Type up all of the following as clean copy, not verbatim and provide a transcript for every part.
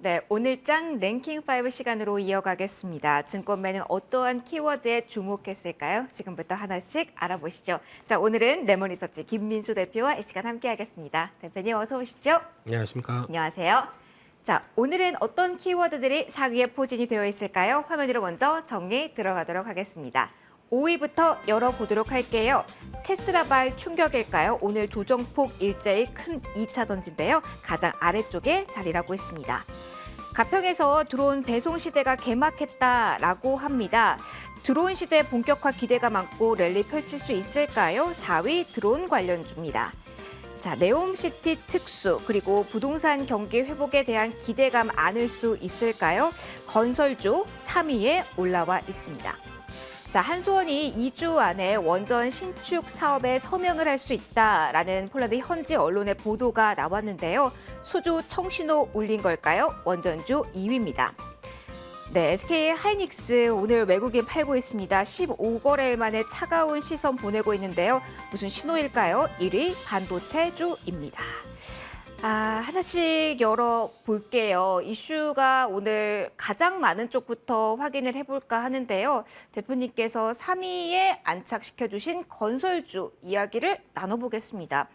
네, 오늘장 랭킹 5 시간으로 이어가겠습니다. 증권매는 어떠한 키워드에 주목했을까요? 지금부터 하나씩 알아보시죠. 자, 오늘은 레몬리서치 김민수 대표와 이 시간 함께하겠습니다. 대표님 어서 오십시오. 안녕하십니까. 안녕하세요. 자, 오늘은 어떤 키워드들이 상위에 포진이 되어 있을까요? 화면 위로 먼저 정리 들어가도록 하겠습니다. 5위부터 열어보도록 할게요. 테슬라발 충격일까요? 오늘 조정폭 일제히 큰 2차 전지인데요. 가장 아래쪽에 자리를 하고 있습니다. 가평에서 드론 배송 시대가 개막했다라고 합니다. 드론 시대 본격화 기대가 많고 랠리 펼칠 수 있을까요? 4위 드론 관련주입니다. 자, 네옴시티 특수 그리고 부동산 경기 회복에 대한 기대감 안을 수 있을까요? 건설주 3위에 올라와 있습니다. 자, 한수원이 2주 안에 원전 신축 사업에 서명을 할 수 있다라는 폴란드 현지 언론의 보도가 나왔는데요. 수주 청신호 울린 걸까요? 원전주 2위입니다. 네, SK 하이닉스 오늘 외국인 팔고 있습니다. 15거래일 만에 차가운 시선 보내고 있는데요. 무슨 신호일까요? 1위 반도체주입니다. 하나씩 열어볼게요. 이슈가 오늘 가장 많은 쪽부터 확인을 해볼까 하는데요. 대표님께서 3위에 안착시켜주신 건설주 이야기를 나눠보겠습니다.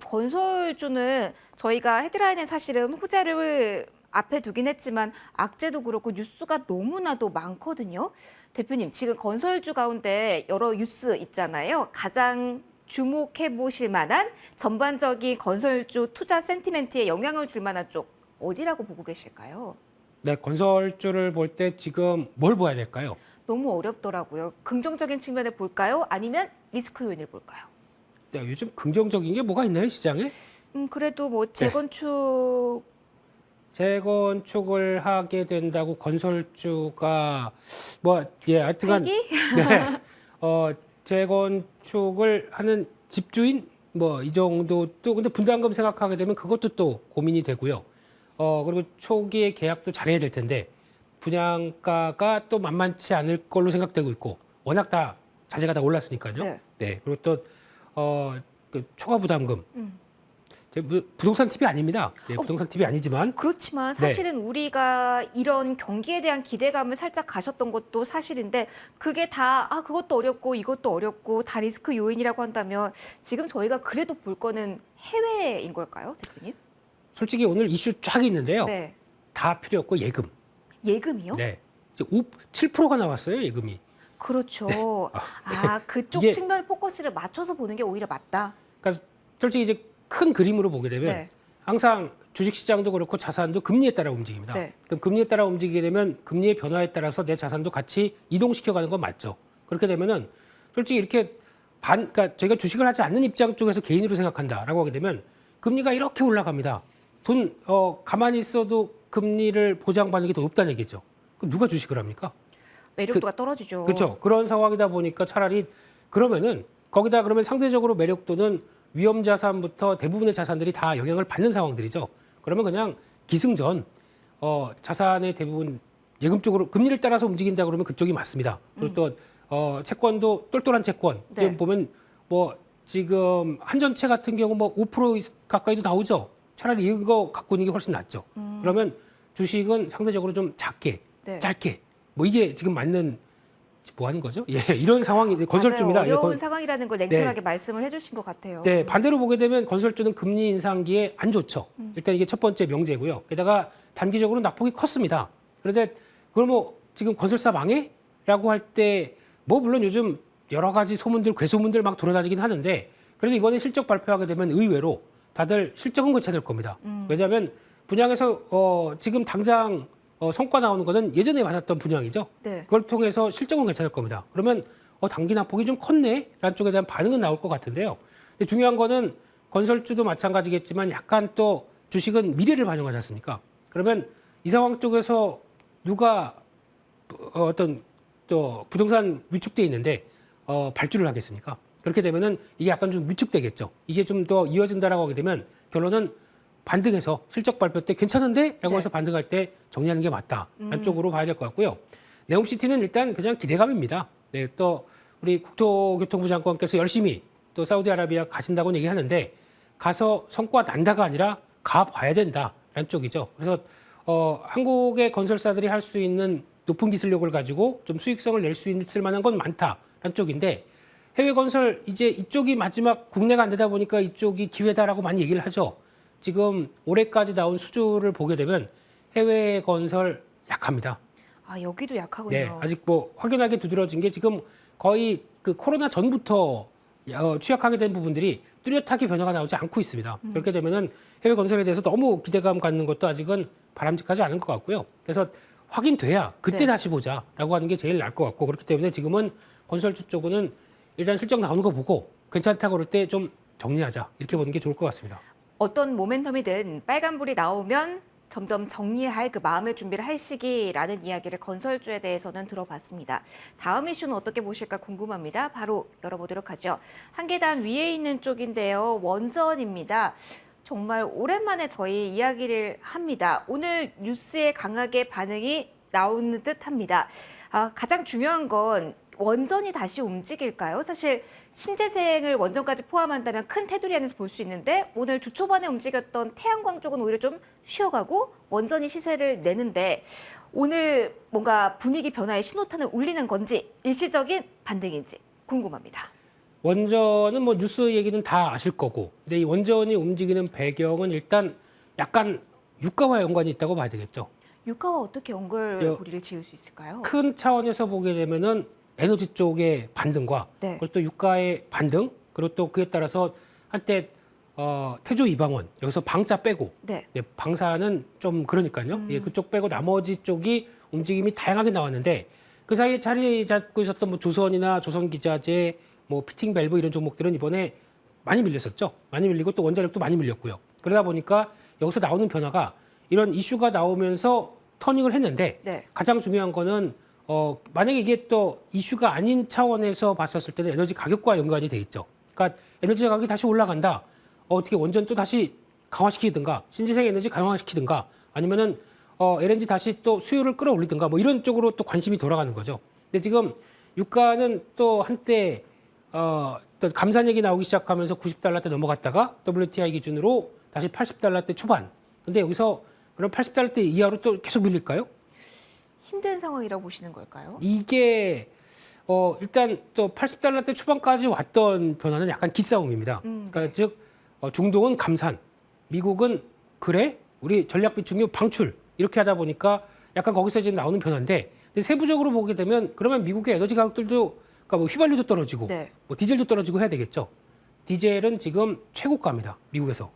건설주는 저희가 헤드라인에 사실은 호재를 앞에 두긴 했지만 악재도 그렇고 뉴스가 너무나도 많거든요. 대표님, 지금 건설주 가운데 여러 뉴스 있잖아요. 가장 주목해 보실 만한 전반적인 건설주 투자 센티멘트에 영향을 줄 만한 쪽 어디라고 보고 계실까요? 네, 건설주를 볼 때 지금 뭘 봐야 될까요? 너무 어렵더라고요. 긍정적인 측면을 볼까요? 아니면 리스크 요인을 볼까요? 네, 요즘 긍정적인 게 뭐가 있나요, 시장에? 그래도 뭐 재건축 재건축을 하게 된다고 건설주가 하여튼간 기 네, 재건축을 하는 집주인 이 정도 또 근데 분담금 생각하게 되면 그것도 또 고민이 되고요. 그리고 초기에 계약도 잘해야 될 텐데 분양가가 또 만만치 않을 걸로 생각되고 있고 워낙 다 자재가 다 올랐으니까요. 네. 그리고 또 그 초과 부담금. 부동산 팁이 아닙니다. 네, 부동산 팁이 아니지만 그렇지만 사실은 우리가 이런 경기에 대한 기대감을 살짝 가셨던 것도 사실인데 그게 다 그것도 어렵고 이것도 어렵고 다 리스크 요인이라고 한다면 지금 저희가 그래도 볼 거는 해외인 걸까요, 대표님? 솔직히 오늘 이슈 쫙 있는데요. 네. 다 필요 없고 예금. 예금이요? 네. 7%가 나왔어요, 예금이. 그렇죠. 네. 그쪽 이게, 측면 포커스를 맞춰서 보는 게 오히려 맞다. 그러니까 솔직히 이제 큰 그림으로 보게 되면 항상 주식시장도 그렇고 자산도 금리에 따라 움직입니다. 그럼 금리에 따라 움직이게 되면 금리의 변화에 따라서 내 자산도 같이 이동시켜가는 건 맞죠. 그렇게 되면은 솔직히 이렇게 그러니까 저희가 주식을 하지 않는 입장 쪽에서 개인으로 생각한다라고 하게 되면 금리가 이렇게 올라갑니다. 가만히 있어도 금리를 보장받는 게 더 없다는 얘기죠. 그럼 누가 주식을 합니까? 매력도가 떨어지죠. 그렇죠. 그런 상황이다 보니까 차라리 그러면은 거기다 그러면 상대적으로 매력도는 위험 자산부터 대부분의 자산들이 다 영향을 받는 상황들이죠. 그러면 그냥 기승전 자산의 대부분 예금 쪽으로 금리를 따라서 움직인다 그러면 그쪽이 맞습니다. 그리고 또 채권도 똘똘한 채권 지금 보면 지금 한전채 같은 경우 5% 가까이도 나오죠. 차라리 이거 갖고 있는 게 훨씬 낫죠. 그러면 주식은 상대적으로 좀 작게, 짧게 이게 지금 맞는 뭐 하는 거죠? 이런 상황이 건설주입니다. 어려운 상황이라는 걸 냉철하게 말씀을 해주신 것 같아요. 네, 반대로 보게 되면 건설주는 금리 인상기에 안 좋죠. 일단 이게 첫 번째 명제고요. 게다가 단기적으로 낙폭이 컸습니다. 그런데 그걸 지금 건설사 망해? 라고 할 때 물론 요즘 여러 가지 소문들, 괴소문들 막 돌아다니긴 하는데 그래도 이번에 실적 발표하게 되면 의외로 다들 실적은 괜찮을 겁니다. 왜냐하면 분양에서 지금 당장 성과 나오는 것은 예전에 받았던 분양이죠. 그걸 통해서 실적은 괜찮을 겁니다. 그러면 단기 낙폭이 좀 컸네? 라는 쪽에 대한 반응은 나올 것 같은데요. 근데 중요한 거는 건설주도 마찬가지겠지만 약간 또 주식은 미래를 반영하지 않습니까? 그러면 이 상황 쪽에서 누가 어떤 또 부동산 위축돼 있는데 발주를 하겠습니까? 그렇게 되면은 이게 약간 좀 위축되겠죠. 이게 좀 더 이어진다라고 하게 되면 결론은 반등해서 실적 발표 때 괜찮은데? 라고 해서 반등할 때 정리하는 게 맞다. 라는 쪽으로 봐야 될 것 같고요. 네옴시티는 일단 그냥 기대감입니다. 네, 또 우리 국토교통부 장관께서 열심히 또 사우디아라비아 가신다고 얘기하는데 가서 성과 난다가 아니라 가봐야 된다라는 쪽이죠. 그래서 한국의 건설사들이 할 수 있는 높은 기술력을 가지고 좀 수익성을 낼 수 있을 만한 건 많다라는 쪽인데 해외 건설 이제 이쪽이 마지막 국내가 안 되다 보니까 이쪽이 기회다라고 많이 얘기를 하죠. 지금 올해까지 나온 수주를 보게 되면 해외 건설 약합니다. 아, 여기도 약하군요. 네, 아직 뭐 확연하게 두드러진 게 지금 거의 그 코로나 전부터 취약하게 된 부분들이 뚜렷하게 변화가 나오지 않고 있습니다. 그렇게 되면은 해외 건설에 대해서 너무 기대감 갖는 것도 아직은 바람직하지 않은 것 같고요. 그래서 확인돼야 그때 네. 다시 보자라고 하는 게 제일 나을 것 같고 그렇기 때문에 지금은 건설주 쪽은 일단 실적 나오는 거 보고 괜찮다고 그럴 때 좀 정리하자 이렇게 보는 게 좋을 것 같습니다. 어떤 모멘텀이든 빨간불이 나오면 점점 정리할 그 마음의 준비를 할 시기라는 이야기를 건설주에 대해서는 들어봤습니다. 다음 이슈는 어떻게 보실까 궁금합니다. 바로 열어보도록 하죠. 한 계단 위에 있는 쪽인데요. 원전입니다. 정말 오랜만에 저희 이야기를 합니다. 오늘 뉴스에 강하게 반응이 나오는 듯 합니다. 가장 중요한 건 원전이 다시 움직일까요? 사실 신재생을 원전까지 포함한다면 큰 테두리 안에서 볼 수 있는데 오늘 주 초반에 움직였던 태양광 쪽은 오히려 좀 쉬어가고 원전이 시세를 내는데 오늘 뭔가 분위기 변화의 신호탄을 울리는 건지 일시적인 반등인지 궁금합니다. 원전은 뭐 뉴스 얘기는 다 아실 거고 근데 이 원전이 움직이는 배경은 일단 약간 유가와 연관이 있다고 봐야 되겠죠. 유가와 어떻게 연결고리를 지을 수 있을까요? 큰 차원에서 보게 되면은 에너지 쪽의 반등과 네. 그리고 또 유가의 반등 그리고 또 그에 따라서 한때 태조 이방원 여기서 방자 빼고 네. 네, 방사는 좀 그러니까요. 예, 그쪽 빼고 나머지 쪽이 움직임이 다양하게 나왔는데 그 사이에 자리 잡고 있었던 뭐 조선이나 조선기자재, 뭐 피팅 밸브 이런 종목들은 이번에 많이 밀렸었죠. 많이 밀리고 또 원자력도 많이 밀렸고요. 그러다 보니까 여기서 나오는 변화가 이런 이슈가 나오면서 터닝을 했는데 네. 가장 중요한 거는 만약에 이게 또 이슈가 아닌 차원에서 봤었을 때는 에너지 가격과 연관이 돼 있죠. 그러니까 에너지 가격이 다시 올라간다. 어떻게 원전 또 다시 강화시키든가 신재생 에너지 강화시키든가 아니면은 LNG 다시 또 수요를 끌어올리든가 뭐 이런 쪽으로 또 관심이 돌아가는 거죠. 근데 지금 유가는 또 한때 또 감산 얘기 나오기 시작하면서 90달러대 넘어갔다가 WTI 기준으로 다시 80달러대 초반. 근데 여기서 그럼 80달러대 이하로 또 계속 밀릴까요? 힘든 상황이라고 보시는 걸까요? 이게 일단 또 80달러대 초반까지 왔던 변화는 약간 기싸움입니다. 그러니까 즉 중동은 감산, 미국은 그래 우리 전략 비축유 방출 이렇게 하다 보니까 약간 거기서 지금 나오는 변화인데 근데 세부적으로 보게 되면 그러면 미국의 에너지 가격들도 그러니까 뭐 휘발유도 떨어지고 네. 뭐 디젤도 떨어지고 해야 되겠죠. 디젤은 지금 최고가입니다. 미국에서.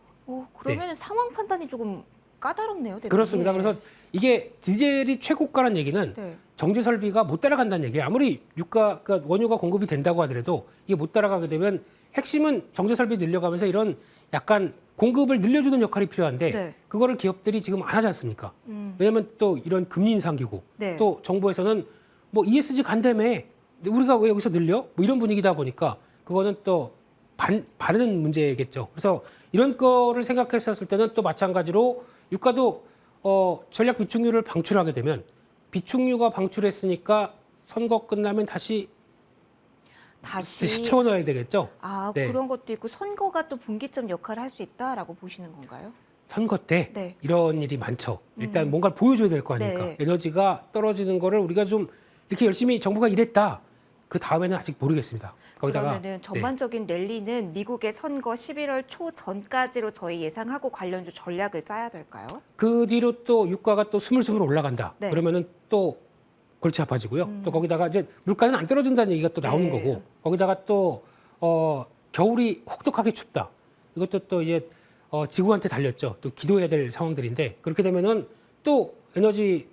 그러면 상황 판단이 조금 까다롭네요. 대표님. 그렇습니다. 그래서 이게 디젤이 최고가라는 얘기는 네. 정제 설비가 못 따라간다는 얘기예요. 아무리 유가, 그러니까 원유가 공급이 된다고 하더라도 이게 못 따라가게 되면 핵심은 정제 설비 늘려가면서 이런 약간 공급을 늘려주는 역할이 필요한데 네. 그거를 기업들이 지금 안 하지 않습니까? 왜냐하면 또 이런 금리 인상기고 네. 또 정부에서는 뭐 ESG 간다며 우리가 왜 여기서 늘려? 뭐 이런 분위기다 보니까 그거는 또 바른 문제겠죠. 그래서 이런 거를 생각했었을 때는 또 마찬가지로 유가도 전략 비축유를 방출하게 되면 비축유가 방출했으니까 선거 끝나면 다시 채워넣어야 되겠죠. 네. 그런 것도 있고 선거가 또 분기점 역할을 할 수 있다라고 보시는 건가요? 선거 때 네. 이런 일이 많죠. 일단 뭔가를 보여줘야 될 거 아닙니까? 네. 에너지가 떨어지는 거를 우리가 좀 이렇게 열심히 정부가 일했다. 그 다음에는 아직 모르겠습니다. 거기다가 그러면은 전반적인 랠리는 미국의 선거 11월 초 전까지로 저희 예상하고 관련주 전략을 짜야 될까요? 그 뒤로 또 유가가 또 스물스물 올라간다. 네. 그러면은 또 골치 아파지고요. 또 거기다가 이제 물가는 안 떨어진다는 얘기가 또 나오는 네. 거고 거기다가 또 겨울이 혹독하게 춥다. 이것도 또 이제 지구한테 달렸죠. 또 기도해야 될 상황들인데 그렇게 되면은 또 에너지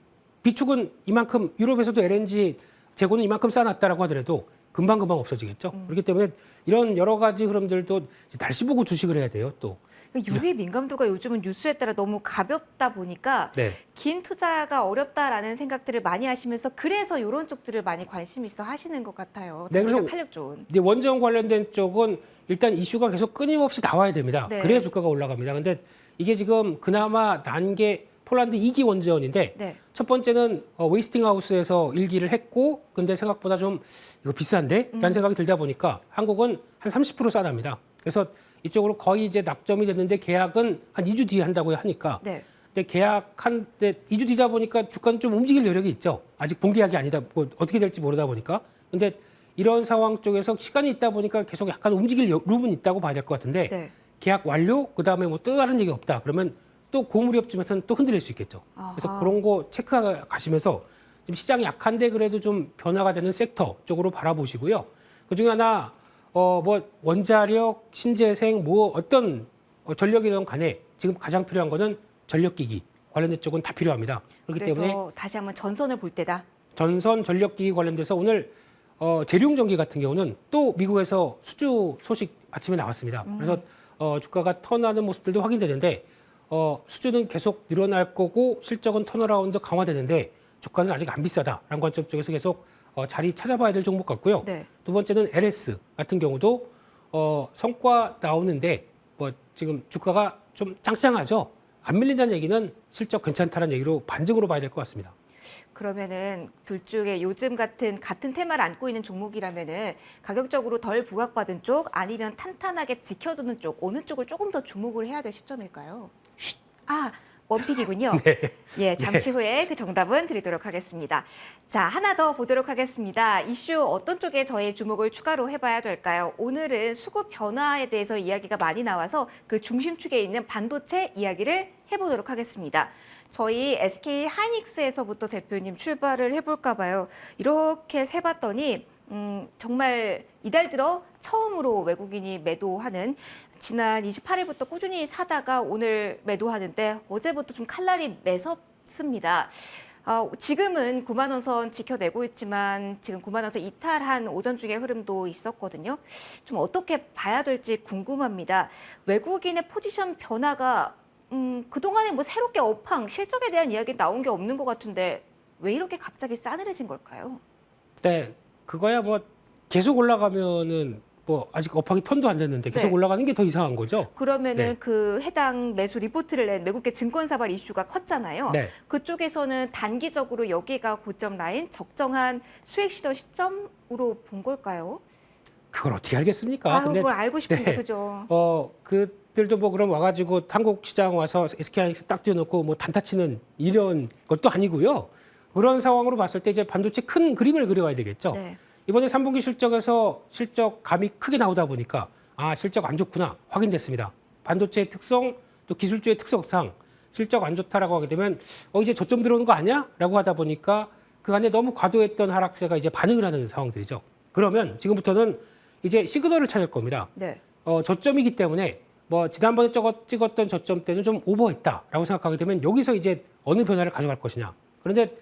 비축은 이만큼 유럽에서도 LNG 재고는 이만큼 쌓아놨다라고 하더라도 금방금방 없어지겠죠. 그렇기 때문에 이런 여러 가지 흐름들도 날씨 보고 주식을 해야 돼요. 또. 유의 민감도가 요즘은 뉴스에 따라 너무 가볍다 보니까 네. 긴 투자가 어렵다라는 생각들을 많이 하시면서 그래서 이런 쪽들을 많이 관심 있어 하시는 것 같아요. 네, 그래서 정책 탄력 좋은. 이제 원전 관련된 쪽은 일단 이슈가 계속 끊임없이 나와야 됩니다. 네. 그래야 주가가 올라갑니다. 근데 이게 지금 그나마 난 게 폴란드 2기 원전인데 네. 첫 번째는 웨이스팅하우스에서 1기를 했고 근데 생각보다 좀 이거 비싼데? 라는 생각이 들다 보니까 한국은 한 30% 싸납니다. 그래서 이쪽으로 거의 이제 납점이 됐는데 계약은 한 2주 뒤에 한다고 하니까 네. 근데 계약한 데 2주 뒤다 보니까 주가는 좀 움직일 여력이 있죠. 아직 본계약이 아니다. 뭐 어떻게 될지 모르다 보니까. 근데 이런 상황 쪽에서 시간이 있다 보니까 계속 약간 움직일 룸은 있다고 봐야 될 것 같은데 네. 계약 완료 그다음에 뭐 또 다른 얘기 없다. 그러면 또 고무렵쯤에서는 또 흔들릴 수 있겠죠. 그래서 아하. 그런 거 체크하시면서 지금 시장이 약한데 그래도 좀 변화가 되는 섹터 쪽으로 바라보시고요. 그중에 하나 뭐 원자력, 신재생 뭐 어떤 전력이든 간에 지금 가장 필요한 거는 전력기기 관련된 쪽은 다 필요합니다. 그렇기 그래서 때문에 다시 한번 전선을 볼 때다. 전선 전력기기 관련돼서 오늘 재룡전기 같은 경우는 또 미국에서 수주 소식 아침에 나왔습니다. 그래서 주가가 턴하는 모습들도 확인되는데 수주는 계속 늘어날 거고 실적은 턴어라운드 강화되는데 주가는 아직 안 비싸다라는 관점 쪽에서 계속 자리 찾아봐야 될 종목 같고요. 네. 두 번째는 LS 같은 경우도 성과 나오는데 뭐 지금 주가가 좀 짱짱하죠. 안 밀린다는 얘기는 실적 괜찮다는 얘기로 반증으로 봐야 될 것 같습니다. 그러면은 둘 중에 요즘 같은 테마를 안고 있는 종목이라면은 가격적으로 덜 부각받은 쪽 아니면 탄탄하게 지켜두는 쪽 어느 쪽을 조금 더 주목을 해야 될 시점일까요? 쉿. 아, 원픽이군요. 네. 예, 잠시 후에 그 정답은 드리도록 하겠습니다. 자, 하나 더 보도록 하겠습니다. 이슈 어떤 쪽에 저희 주목을 추가로 해봐야 될까요? 오늘은 수급 변화에 대해서 이야기가 많이 나와서 그 중심축에 있는 반도체 이야기를 해보도록 하겠습니다. 저희 SK 하이닉스에서부터 대표님 출발을 해볼까 봐요. 이렇게 세봤더니 정말 이달 들어 처음으로 외국인이 매도하는 지난 28일부터 꾸준히 사다가 오늘 매도하는데 어제부터 좀 칼날이 매섭습니다. 지금은 9만 원 선 지켜내고 있지만 지금 9만 원 선 이탈한 오전 중에 흐름도 있었거든요. 좀 어떻게 봐야 될지 궁금합니다. 외국인의 포지션 변화가 그동안에 뭐 새롭게 업황, 실적에 대한 이야기 나온 게 없는 것 같은데 왜 이렇게 갑자기 싸늘해진 걸까요? 네, 그거야 뭐 계속 올라가면은 뭐 아직 업황이 턴도 안 됐는데 계속 네. 올라가는 게 더 이상한 거죠. 그러면은 네. 그 해당 매수 리포트를 낸 외국계 증권사발 이슈가 컸잖아요. 네. 그쪽에서는 단기적으로 여기가 고점 라인, 적정한 수익 시도 시점으로 본 걸까요? 그걸 어떻게 알겠습니까? 그걸 알고 싶은데 네. 그죠? 그들도 뭐 그럼 와가지고 한국 시장 와서 SK하이닉스 딱 띄워놓고 뭐 단타 치는 이런 것도 아니고요. 그런 상황으로 봤을 때 이제 반도체 큰 그림을 그려야 되겠죠. 네. 이번에 3분기 실적에서 실적감이 크게 나오다 보니까 실적 안 좋구나 확인됐습니다. 반도체의 특성 또 기술주의 특성상 실적 안 좋다라고 하게 되면 이제 저점 들어오는 거 아니야? 라고 하다 보니까 그 안에 너무 과도했던 하락세가 이제 반응을 하는 상황들이죠. 그러면 지금부터는 이제 시그널을 찾을 겁니다. 네. 저점이기 때문에 뭐 지난번에 찍었던 저점 때는 좀 오버했다라고 생각하게 되면 여기서 이제 어느 변화를 가져갈 것이냐. 그런데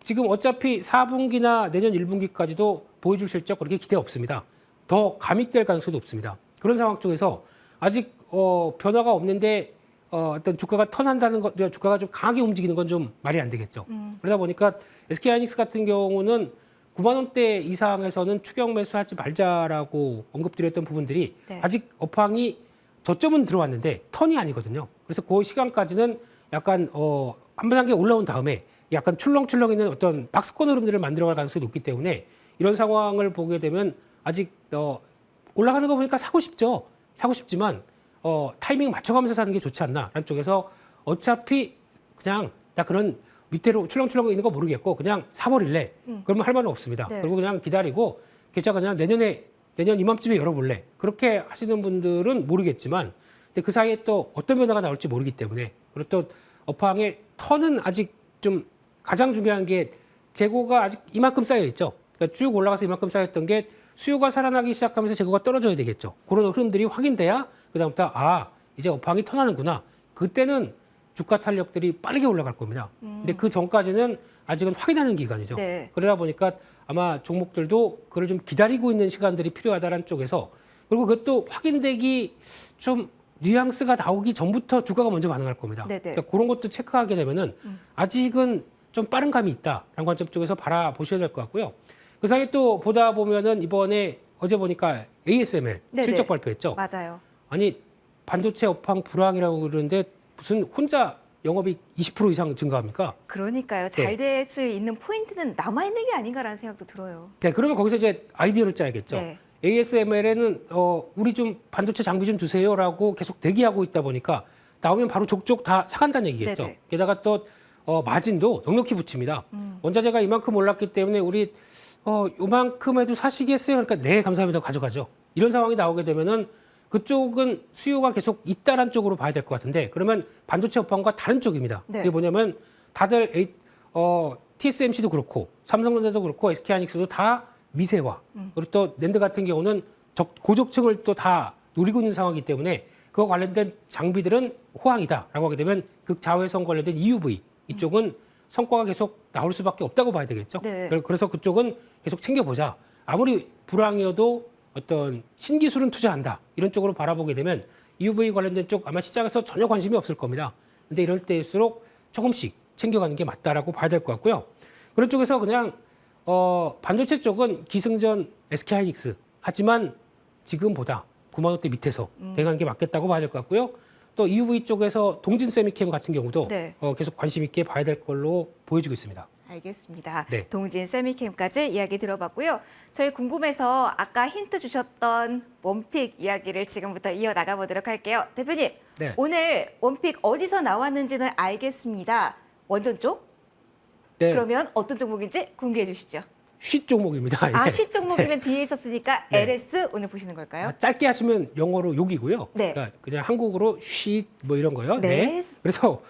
지금 어차피 4분기나 내년 1분기까지도 보여줄 실적 그렇게 기대 없습니다. 더 감익될 가능성도 없습니다. 그런 상황 쪽에서 아직 변화가 없는데 어떤 주가가 턴한다는 것, 주가가 좀 강하게 움직이는 건 좀 말이 안 되겠죠. 그러다 보니까 SK하이닉스 같은 경우는 9만 원대 이상에서는 추격 매수하지 말자라고 언급드렸던 부분들이 네. 아직 업황이 저점은 들어왔는데 턴이 아니거든요. 그래서 그 시간까지는 약간 한 단계 올라온 다음에 약간 출렁출렁 있는 어떤 박스권 흐름들을 만들어갈 가능성이 높기 때문에 이런 상황을 보게 되면 아직 올라가는 거 보니까 사고 싶죠. 사고 싶지만 타이밍 맞춰가면서 사는 게 좋지 않나라는 쪽에서 어차피 그냥 나 그런 밑으로 출렁출렁 있는 거 모르겠고 그냥 사버릴래. 그러면 할 말은 없습니다. 네. 그리고 그냥 기다리고 계좌 그냥 내년 이맘쯤에 열어볼래. 그렇게 하시는 분들은 모르겠지만 근데 그 사이에 또 어떤 변화가 나올지 모르기 때문에 그리고 또 업황의 턴은 아직 좀 가장 중요한 게 재고가 아직 이만큼 쌓여 있죠. 그러니까 쭉 올라가서 이만큼 쌓였던 게 수요가 살아나기 시작하면서 재고가 떨어져야 되겠죠. 그런 흐름들이 확인돼야 그다음부터 이제 업황이 턴하는구나. 그때는 주가 탄력들이 빠르게 올라갈 겁니다. 근데 그 전까지는 아직은 확인하는 기간이죠. 네. 그러다 보니까 아마 종목들도 그걸 좀 기다리고 있는 시간들이 필요하다는 쪽에서 그리고 그것도 확인되기 좀 뉘앙스가 나오기 전부터 주가가 먼저 반응할 겁니다. 네네. 그러니까 그런 것도 체크하게 되면은 아직은 좀 빠른 감이 있다라는 관점 쪽에서 바라보셔야 될 것 같고요. 그 사이에 또 보다 보면은 이번에 어제 보니까 ASML 네네. 실적 발표했죠. 맞아요. 아니 반도체 업황 불황이라고 그러는데 무슨 혼자 영업이 20% 이상 증가합니까? 그러니까요. 잘 될 수 있는 포인트는 남아있는 게 아닌가라는 생각도 들어요. 네, 그러면 거기서 이제 아이디어를 짜야겠죠. 네. ASML에는 우리 좀 반도체 장비 좀 주세요라고 계속 대기하고 있다 보니까 나오면 바로 족족 다 사간다는 얘기겠죠. 네네. 게다가 또 마진도 넉넉히 붙입니다. 원자재가 이만큼 올랐기 때문에 우리 요만큼에도 사시겠어요? 그러니까 네, 감사합니다. 가져가죠. 이런 상황이 나오게 되면은 그쪽은 수요가 계속 잇따른 쪽으로 봐야 될 것 같은데 그러면 반도체 업황과 다른 쪽입니다. 네. 이게 뭐냐면 다들 TSMC도 그렇고 삼성전자도 그렇고 SK하이닉스도 다 미세화 그리고 또 낸드 같은 경우는 고적층을 또 다 노리고 있는 상황이기 때문에 그와 관련된 장비들은 호황이다라고 하게 되면 극자외선 관련된 EUV 이쪽은 성과가 계속 나올 수밖에 없다고 봐야 되겠죠. 네. 그래서 그쪽은 계속 챙겨보자. 아무리 불황이어도 어떤 신기술은 투자한다. 이런 쪽으로 바라보게 되면 EUV 관련된 쪽 아마 시장에서 전혀 관심이 없을 겁니다. 근데 이럴 때일수록 조금씩 챙겨가는 게 맞다라고 봐야 될 것 같고요. 그런 쪽에서 그냥 반도체 쪽은 기승전 SK하이닉스 하지만 지금보다 9만 원대 밑에서 대응하는 게 맞겠다고 봐야 될 것 같고요. 또 EUV 쪽에서 동진 세미캠 같은 경우도 네. 계속 관심 있게 봐야 될 걸로 보여지고 있습니다. 알겠습니다. 네. 동진 세미캠까지 이야기 들어봤고요. 저희 궁금해서 아까 힌트 주셨던 원픽 이야기를 지금부터 이어나가 보도록 할게요. 대표님, 네. 오늘 원픽 어디서 나왔는지는 알겠습니다. 원전 쪽? 네. 그러면 어떤 종목인지 공개해 주시죠. 쉿 종목입니다. 아, 예. 시 종목이면 뒤에 있었으니까 네. LS 오늘 보시는 걸까요? 짧게 하시면 영어로 욕이고요. 네. 그러니까 그냥 한국어로 쉿 뭐 이런 거요. 네. 그래서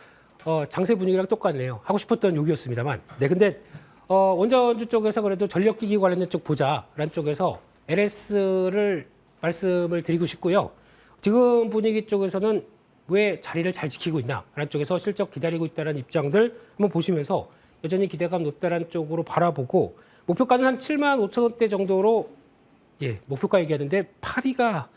장세 분위기랑 똑같네요. 하고 싶었던 욕이었습니다만. 네. 근데 원전주 쪽에서 그래도 전력기기 관련된 쪽 보자라는 쪽에서 LS를 말씀을 드리고 싶고요. 지금 분위기 쪽에서는 왜 자리를 잘 지키고 있나라는 쪽에서 실적 기다리고 있다는 입장들 한번 보시면서 여전히 기대감 높다라는 쪽으로 바라보고 목표가는 한 7만 5천 원대 정도로 목표가 얘기하는데 파리가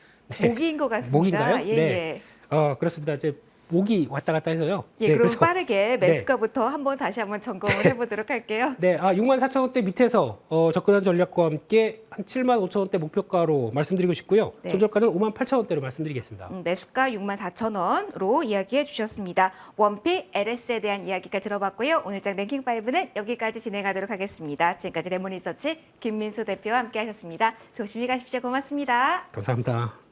목이인 것 같습니다. 목인가요? 예, 네. 예. 그렇습니다. 이제 목이 왔다 갔다 해서요. 예, 네, 그럼 그래서 빠르게 매수가부터 다시 한번 점검을 해보도록 할게요. 네, 6만 4천 원대 밑에서 접근한 전략과 함께 한 7만 5천 원대 목표가로 말씀드리고 싶고요. 네. 손절가는 5만 8천 원대로 말씀드리겠습니다. 매수가 64,000원으로 이야기해 주셨습니다. 원픽 LS에 대한 이야기가 들어봤고요. 오늘장 랭킹5는 여기까지 진행하도록 하겠습니다. 지금까지 레몬리서치 김민수 대표와 함께 하셨습니다. 조심히 가십시오. 고맙습니다. 감사합니다.